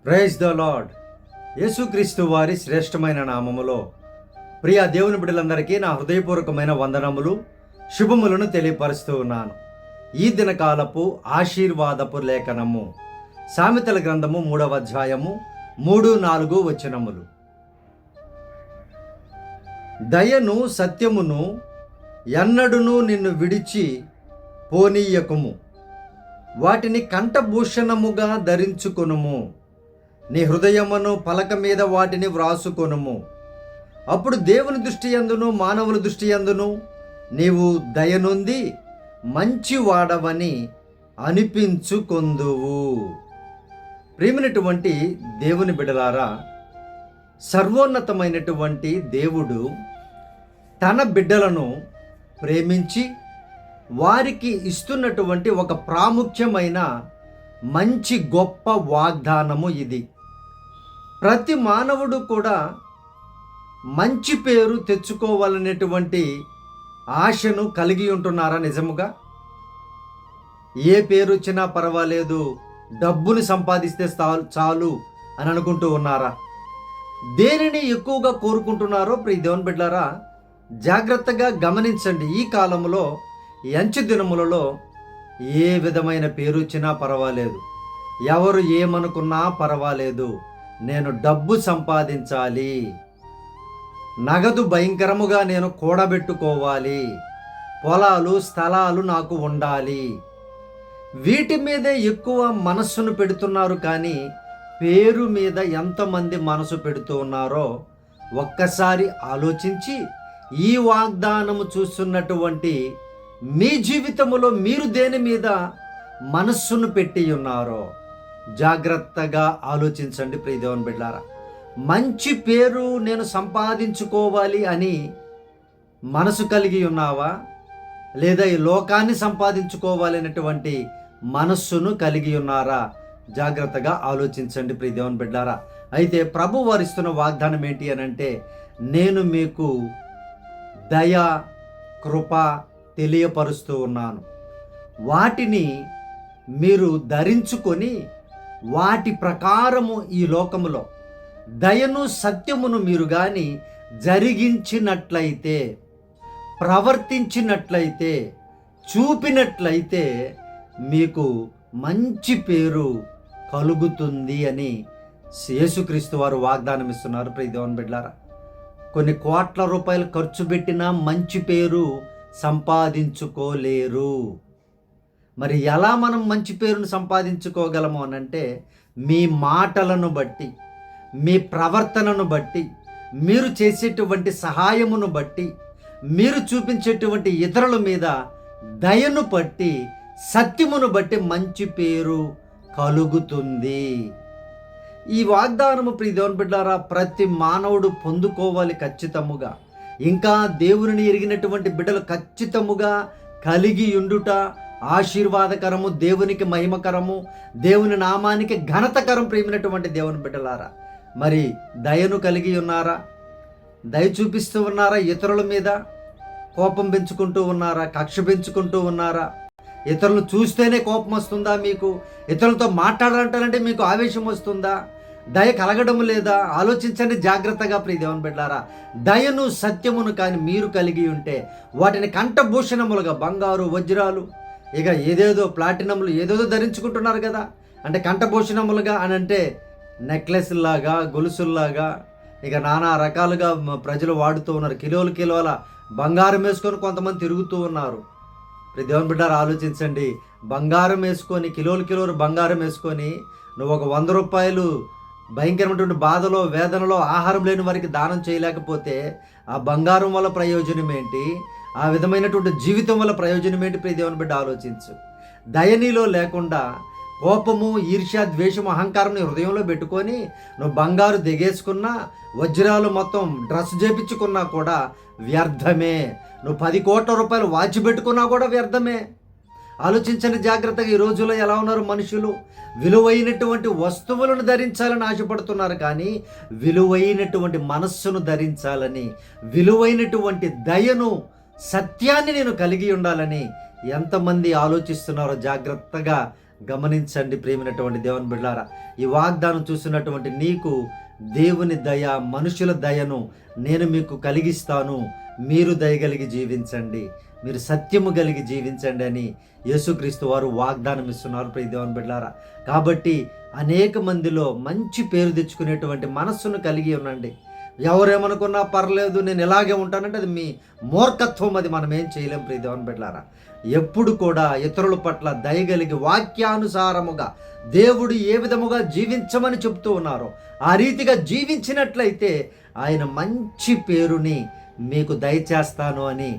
Praise the lord. యేసుక్రీస్తు వారి శ్రేష్టమైన నామములో ప్రియ దేవుని బిడ్డలందరికీ నా హృదయపూర్వకమైన వందనములు, శుభములను తెలియపరుస్తూ ఉన్నాను. ఈ దినకాలపు ఆశీర్వాదపు లేఖనము సామెతల గ్రంథము 3వ అధ్యాయము 3-4 వచనములు. దయను సత్యమును ఎన్నడును నిన్ను విడిచి పోనీయకుము, వాటిని కంఠభూషణముగా ధరించుకొనుము, నీ హృదయమును పలక మీద వాటిని వ్రాసుకొనుము. అప్పుడు దేవుని దృష్టి యందును మానవుల దృష్టి యందును నీవు దయనొంది మంచి వాడవని అనిపించుకొందువు. ప్రియమైనటువంటి దేవుని బిడ్డలారా, సర్వోన్నతమైనటువంటి దేవుడు తన బిడ్డలను ప్రేమించి వారికి ఇస్తున్నటువంటి ఒక ప్రాముఖ్యమైన మంచి గొప్ప వాగ్దానము ఇది. ప్రతి మానవుడు కూడా మంచి పేరు తెచ్చుకోవాలనేటువంటి ఆశను కలిగి ఉంటున్నారా? నిజముగా ఏ పేరు వచ్చినా పర్వాలేదు, డబ్బుని సంపాదిస్తే చాలు అని అనుకుంటూ ఉన్నారా? దేనిని ఎక్కువగా కోరుకుంటున్నారో ప్రియ దేవుని బిడ్డలారా, జాగ్రత్తగా గమనించండి. ఈ కాలంలో, ఈ అంచె దినములలో ఏ విధమైన పేరు వచ్చినా పర్వాలేదు, ఎవరు ఏమనుకున్నా పర్వాలేదు, నేను డబ్బు సంపాదించాలి, నగదు భయంకరముగా నేను కూడబెట్టుకోవాలి, పొలాలు స్థలాలు నాకు ఉండాలి, వీటి మీదే ఎక్కువ మనస్సును పెడుతున్నారు. కానీ పేరు మీద ఎంతమంది మనసు పెడుతూ ఉన్నారో ఒక్కసారి ఆలోచించి ఈ వాగ్దానము చూస్తున్నటువంటి మీ జీవితంలో మీరు దేని మీద మనస్సును పెట్టి ఉన్నారో జాగ్రత్తగా ఆలోచించండి. ప్రియ దేవుని బిడ్డలారా, మంచి పేరు నేను సంపాదించుకోవాలి అని మనసు కలిగి ఉన్నావా, లేదా ఈ లోకాన్ని సంపాదించుకోవాలి అనేటువంటి మనస్సును కలిగి ఉన్నారా? జాగ్రత్తగా ఆలోచించండి ప్రియ దేవుని బిడ్డలారా. అయితే ప్రభు వారిస్తున్న వాగ్దానం ఏంటి అని అంటే, నేను మీకు దయ కృప తెలియపరుస్తూ ఉన్నాను, వాటిని మీరు ధరించుకొని వాటి ప్రకారము ఈ లోకములో దయను సత్యమును మీరు కానీ జరిగించినట్లయితే, ప్రవర్తించినట్లయితే, చూపినట్లయితే మీకు మంచి పేరు కలుగుతుంది అని యేసుక్రీస్తు వారు వాగ్దానం ఇస్తున్నారు. ప్రియ దేవుని బిడ్డలారా, కొన్ని కోట్ల రూపాయలు ఖర్చు పెట్టినా మంచి పేరు సంపాదించుకోలేరు. మరి ఎలా మనం మంచి పేరును సంపాదించుకోగలము అనంటే, మీ మాటలను బట్టి, మీ ప్రవర్తనను బట్టి, మీరు చేసేటువంటి సహాయమును బట్టి, మీరు చూపించేటువంటి ఇతరుల మీద దయను బట్టి, సత్యమును బట్టి మంచి పేరు కలుగుతుంది. ఈ వాగ్దానము ప్రియ దేవుని బిడ్డలారా ప్రతి మానవుడు పొందుకోవాలి ఖచ్చితముగా. ఇంకా దేవుని ఎరిగినటువంటి బిడ్డలు ఖచ్చితముగా కలిగి ఉండుట ఆశీర్వాదకరము, దేవునికి మహిమకరము, దేవుని నామానికి ఘనతకరం. ప్రియమైనటువంటి దేవుని బిడ్డలారా, మరి దయను కలిగి ఉన్నారా? దయ చూపిస్తూ ఉన్నారా? ఇతరుల మీద కోపం పెంచుకుంటూ ఉన్నారా? కక్ష పెంచుకుంటూ ఉన్నారా? ఇతరులను చూస్తేనే కోపం వస్తుందా మీకు? ఇతరులతో మాట్లాడాలంటే మీకు ఆవేశం వస్తుందా? దయ కలగడం లేదా? ఆలోచించండి జాగ్రత్తగా ప్రియ దేవుని బిడ్డలారా. దయను సత్యమును కానీ మీరు కలిగి ఉంటే వాటిని కంఠభూషణములుగా, బంగారు వజ్రాలు, ఇక ఏదేదో ప్లాటినములు ఏదేదో ధరించుకుంటున్నారు కదా. అంటే కంఠభూషణములుగా అని అంటే నెక్లెస్లాగా, గొలుసుల్లాగా, ఇక నానా రకాలుగా ప్రజలు వాడుతూ ఉన్నారు. కిలోల బంగారం వేసుకొని కొంతమంది తిరుగుతూ ఉన్నారు. ప్రియ దేవుని బిడ్డలారా, ఆలోచించండి. బంగారం వేసుకొని కిలోలు బంగారం వేసుకొని నువ్వు ఒక 100 రూపాయలు భయంకరమైనటువంటి బాధలో, వేదనలో ఆహారం లేని వారికి దానం చేయలేకపోతే ఆ బంగారం వల్ల ప్రయోజనం ఏంటి? ఆ విధమైనటువంటి జీవితం వల్ల ప్రయోజనం ఏంటి? ప్రియ దేవుని బిడ్డ ఆలోచించు. దయనీలో లేకుండా కోపము, ఈర్ష్య, ద్వేషము, అహంకారం నీ హృదయంలో పెట్టుకొని నువ్వు బంగారు దిగేసుకున్నా, వజ్రాలు మొత్తం డ్రెస్ చేపించుకున్నా కూడా వ్యర్థమే. నువ్వు 10 కోట్ల రూపాయలు వాచి పెట్టుకున్నా కూడా వ్యర్థమే. ఆలోచించండి జాగ్రత్తగా. ఈ రోజుల్లో ఎలా ఉన్నారు మనుషులు? విలువైనటువంటి వస్తువులను ధరించాలని ఆశపడుతున్నారు, కానీ విలువైనటువంటి మనస్సును ధరించాలని, విలువైనటువంటి దయను, సత్యాన్ని నేను కలిగి ఉండాలని ఎంతమంది ఆలోచిస్తున్నారో జాగ్రత్తగా గమనించండి ప్రియమైనటువంటి దేవుని బిడ్డలారా. ఈ వాగ్దానం చూస్తున్నటువంటి నీకు దేవుని దయ, మనుషుల దయను నేను మీకు కలిగిస్తాను, మీరు దయగలిగి జీవించండి, మీరు సత్యము కలిగి జీవించండి అని యేసుక్రీస్తు వారు వాగ్దానం ఇస్తున్నారు ప్రియ దేవుని బిడ్డలారా. కాబట్టి అనేక మందిలో మంచి పేరు తెచ్చుకునేటువంటి మనస్సును కలిగి ఉండండి. ఎవరేమనుకున్నా పర్లేదు, నేను ఇలాగే ఉంటానంటే అది మీ మూర్ఖత్వం, అది మనం ఏం చేయలేం ప్రియ దేవుని బిడ్డలారా. ఎప్పుడు కూడా ఇతరుల పట్ల దయగలిగి వాక్యానుసారముగా దేవుడు ఏ విధముగా జీవించమని చెప్తూ ఉన్నారో ఆ రీతిగా జీవించినట్లయితే ఆయన మంచి పేరుని మీకు దయచేస్తాను అని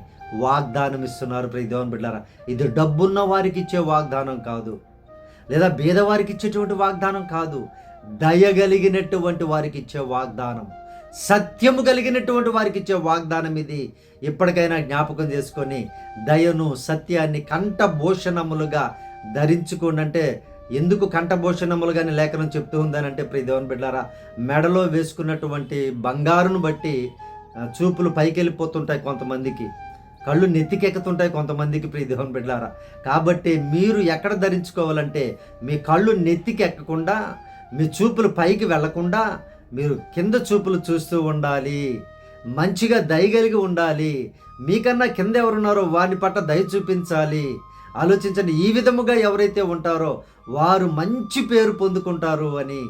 వాగ్దానం ఇస్తున్నారు ప్రియ దేవుని బిడ్డలారా. ఇది డబ్బున్న వారికి ఇచ్చే వాగ్దానం కాదు, లేదా బీదవారికి ఇచ్చేటువంటి వాగ్దానం కాదు, దయగలిగినటువంటి వారికి ఇచ్చే వాగ్దానం, సత్యము కలిగినటువంటి వారికి ఇచ్చే వాగ్దానం ఇది. ఇప్పటికైనా జ్ఞాపకం చేసుకొని దయను, సత్యాన్ని కంఠభూషణములుగా ధరించుకోండి. అంటే ఎందుకు కంఠభూషణములుగాని లేఖనం చెప్తూ ఉందనంటే ప్రియ దేవుని బిడ్డలారా, మెడలో వేసుకున్నటువంటి బంగారును బట్టి చూపులు పైకి వెళ్ళిపోతుంటాయి కొంతమందికి, కళ్ళు నెత్తికెక్కుతుంటాయి కొంతమందికి ప్రియ దేవుని బిడ్డలారా. కాబట్టి మీరు ఎక్కడ ధరించుకోవాలంటే మీ కళ్ళు నెత్తికి ఎక్కకుండా, మీ చూపులు పైకి వెళ్లకుండా మీరు కింద చూపులు చూస్తూ ఉండాలి, మంచిగా దయగలిగి ఉండాలి. మీకన్నా కింద ఎవరున్నారో వారిని పట్ల దయ చూపించాలి. ఆలోచించండి, ఈ విధముగా ఎవరైతే ఉంటారో వారు మంచి పేరు పొందుకుంటారు అని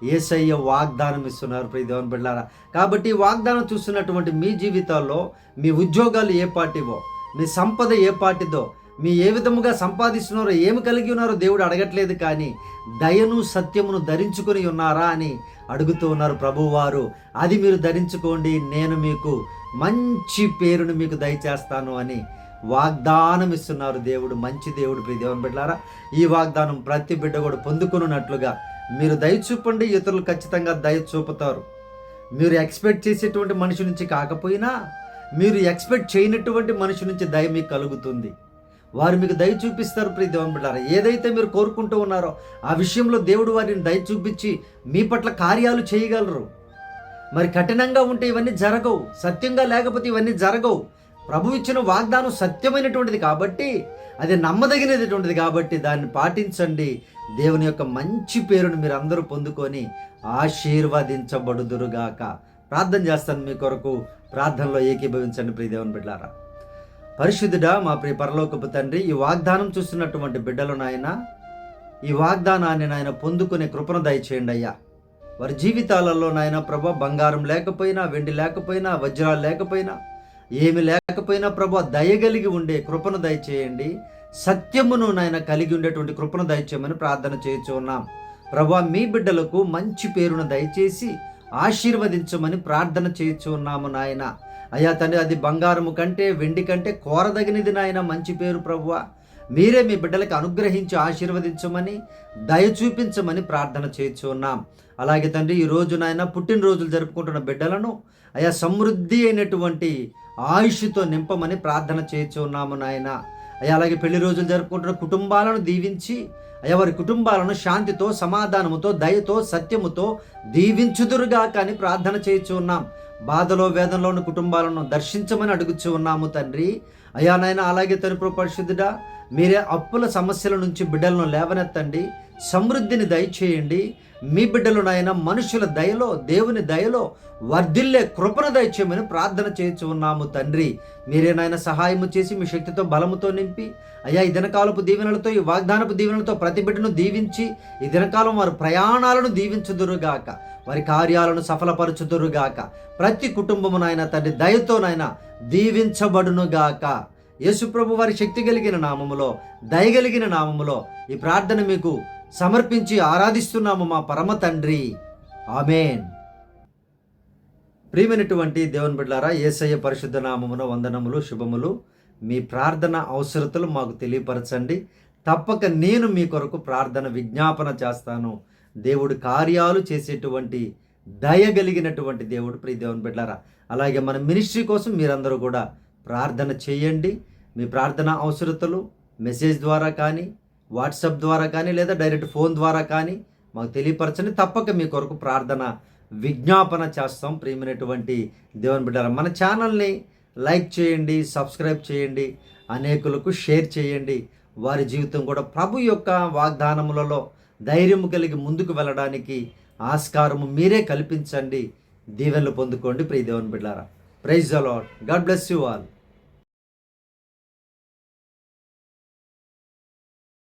యేసయ్య వాగ్దానం ఇస్తున్నారు ప్రియ దేవుని బిడ్డలారా. కాబట్టి ఈ వాగ్దానం చూస్తున్నటువంటి మీ జీవితాల్లో మీ ఉద్యోగాలు ఏ పార్టీవో, మీ సంపద ఏ పార్టీదో, మీ ఏ విధముగా సంపాదిస్తున్నారో, ఏమి కలిగి ఉన్నారో దేవుడు అడగట్లేదు, కానీ దయను సత్యమును ధరించుకొని ఉన్నారా అని అడుగుతూ ఉన్నారు ప్రభువారు. అది మీరు ధరించుకోండి, నేను మీకు మంచి పేరును మీకు దయచేస్తాను అని వాగ్దానం ఇస్తున్నారు దేవుడు. మంచి దేవుడు ప్రియ దేవుని బిడ్డలారా. ఈ వాగ్దానం ప్రతి బిడ్డ కూడా పొందుకున్నట్లుగా మీరు దయ చూపండి, ఇతరులు ఖచ్చితంగా దయ చూపుతారు. మీరు ఎక్స్పెక్ట్ చేసేటువంటి మనిషి నుంచి కాకపోయినా మీరు ఎక్స్పెక్ట్ చేయనటువంటి మనిషి నుంచి దయ మీకు కలుగుతుంది. వారు మీకు దయ చూపిస్తారు ప్రియ దేవుని బిడ్డలారా. ఏదైతే మీరు కోరుకుంటూ ఉన్నారో ఆ విషయంలో దేవుడు వారిని దయ చూపించి మీ పట్ల కార్యాలు చేయగలరు. మరి కఠినంగా ఉంటే ఇవన్నీ జరగవు, సత్యంగా లేకపోతే ఇవన్నీ జరగవు. ప్రభు ఇచ్చిన వాగ్దానం సత్యమైనటువంటిది కాబట్టి, అది నమ్మదగినటువంటిది కాబట్టి దాన్ని పాటించండి. దేవుని యొక్క మంచి పేరును మీరు అందరూ పొందుకొని ఆశీర్వదించబడుదురుగాక. ప్రార్థన చేస్తాను మీ కొరకు, ప్రార్థనలో ఏకీభవించండి ప్రియ దేవుని బిడ్డలారా. పరిశుద్ధుడా మా ప్రియ పరలోకపు తండ్రి, ఈ వాగ్దానం చూస్తున్నటువంటి బిడ్డలు నాయన, ఈ వాగ్దానాన్ని నాయన పొందుకునే కృపను దయచేయండి అయ్యా. వారి జీవితాలలో నాయన ప్రభా, బంగారం లేకపోయినా, వెండి లేకపోయినా, వజ్రాలు లేకపోయినా, ఏమి లేకపోయినా ప్రభా, దయగలిగి ఉండే కృపను దయచేయండి. సత్యమును నాయన కలిగి ఉండేటువంటి కృపను దయచేయమని ప్రార్థన చేయించు ఉన్నాం ప్రభా. మీ బిడ్డలకు మంచి పేరును దయచేసి ఆశీర్వదించమని ప్రార్థన చేయించు ఉన్నాము నాయన. అయ్యా తండ్రి, అది బంగారము కంటే వెండి కంటే కోరదగినది నాయన మంచి పేరు ప్రభువా. మీరే మీ బిడ్డలకు అనుగ్రహించి ఆశీర్వదించమని, దయ చూపించమని ప్రార్థన చేయించు ఉన్నాం. అలాగే తండ్రి, ఈ రోజు నాయన పుట్టినరోజులు జరుపుకుంటున్న బిడ్డలను అయ్యా సమృద్ధి అయినటువంటి ఆయుష్తో నింపమని ప్రార్థన చేయించు ఉన్నాము నాయన. అయ్యా అలాగే పెళ్లి రోజులు జరుపుకుంటున్న కుటుంబాలను దీవించి అయ్యా వారి కుటుంబాలను శాంతితో, సమాధానముతో, దయతో, సత్యముతో దీవించుదురుగా కానీ ప్రార్థన చేయించు ఉన్నాం. బాధలో వేదనలో ఉన్న కుటుంబాలను దర్శించమని అడుగుచూ ఉన్నాము తండ్రి. అయ్యా నాయన అలాగే తండ్రి పరిశుద్ధుడా, మీరే అప్పుల సమస్యల నుంచి బిడ్డలను లేవనెత్తండి, సమృద్ధిని దయచేయండి. మీ బిడ్డలు నాయన మనుషుల దయలో, దేవుని దయలో వర్ధిల్లే కృపను దయచేయమని ప్రార్థన చేయించు ఉన్నాము తండ్రి. మీరే నాయన సహాయము చేసి మీ శక్తితో, బలముతో నింపి అయ్యా ఈ దినకాలపు దీవెనలతో, ఈ వాగ్దానపు దీవెనలతో ప్రతి బిడ్డను దీవించి ఈ దినకాలం వారి ప్రయాణాలను దీవించుదురుగాక, వారి కార్యాలను సఫలపరచుదురుగాక. ప్రతి కుటుంబము నాయన తండ్రి దయతో నాయన దీవించబడునుగాక. యేసుప్రభు వారి శక్తి కలిగిన నామములో, దయగలిగిన నామములో ఈ ప్రార్థన మీకు సమర్పించి ఆరాధిస్తున్నాము మా పరమ తండ్రి. ఆమేన్. ప్రియమైనటువంటి దేవుని బిడ్డలారా, యేసయ్య పరిశుద్ధ నామమున వందనములు, శుభములు. మీ ప్రార్థన అవసరతలు మాకు తెలియపరచండి. తప్పక నేను మీ కొరకు ప్రార్థన విజ్ఞాపన చేస్తాను. దేవుడు కార్యాలు చేసేటువంటి దయగలిగినటువంటి దేవుడు ప్రియ దేవుని బిడ్డలారా. అలాగే మన మినిస్ట్రీ కోసం మీరందరూ కూడా ప్రార్థన చేయండి. మీ ప్రార్థన అవసరతలు మెసేజ్ ద్వారా కానీ, వాట్సాప్ ద్వారా కానీ, లేదా డైరెక్ట్ ఫోన్ ద్వారా కానీ మాకు తెలియపరచండి. తప్పక మీ కొరకు ప్రార్థన విజ్ఞాపన చేస్తాం. ప్రియమైనటువంటి దేవుని బిడ్డలారా, మన ఛానల్ని లైక్ చేయండి, సబ్స్క్రైబ్ చేయండి, అనేకులకు షేర్ చేయండి. వారి జీవితం కూడా ప్రభు యొక్క వాగ్దానములలో ధైర్యము కలిగి ముందుకు వెళ్ళడానికి ఆస్కారము మీరే కల్పించండి. దీవెనలు పొందుకోండి ప్రియ దేవుని బిడ్డలారా. Praise the Lord. God bless you all.